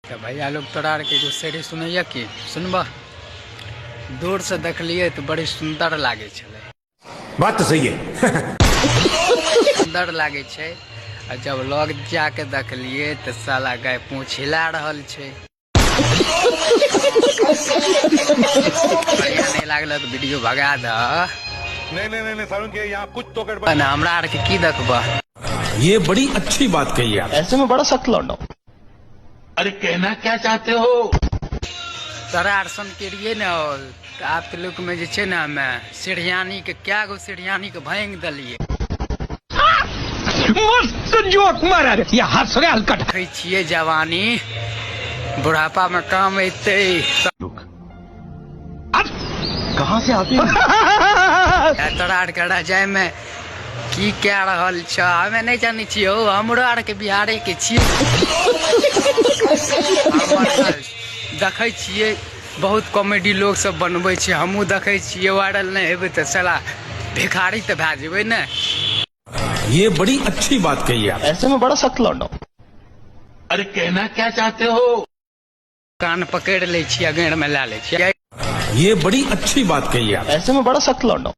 तो भैया लोग तोरा के एगो शेरी सुनैया कि सुनबा। दूर से देखलिए तो बड़ी सुंदर लागे छले। बात तो सही है। सुंदर लागे छे और जब लग जाके देखलिए तो साला गाय पूंछ हिला रहल छे। बढ़िया नहीं लागल तो वीडियो भगा द। नहीं सारुण के यहाँ कुछ तो गड़बड़। हमरा आर के की देखबा। ये बड़ी अच्छी बात कही आप। ऐसे में बड़ा सख्त लौंडा। अरे कहना क्या चाहते हो? तोरा आर सन के लिए न आप लोग में जे छे ना हमें सीढ़ियानी के क्या गो सीढ़ियानी के भांग दलिए। मस्त जोक मारा रे। ये हंस रे हलकट। देखै छियै जवानी बुढ़ापा में काम अइते। कहाँ से आते तोरा आर के रजाय में की क्या रहल छ हमें नहीं जानी छियो। हमरो आर के बिहारे के छियै। देखै छियै बहुत कॉमेडी लोग सब बनबै छै। हमहूँ देखै छियै। वायरल नहीं हेबै तो साला भिखारी तो भए जेबै ने। ये बड़ी अच्छी बात कही आप। ऐसे में बड़ा सख्त लौंडा। अरे कहना क्या चाहते हो? कान पकड़ ले छियै, अगेर में ला ले छियै। ये बड़ी अच्छी बात कही आप। ऐसे में बड़ा सख्त लौंडा।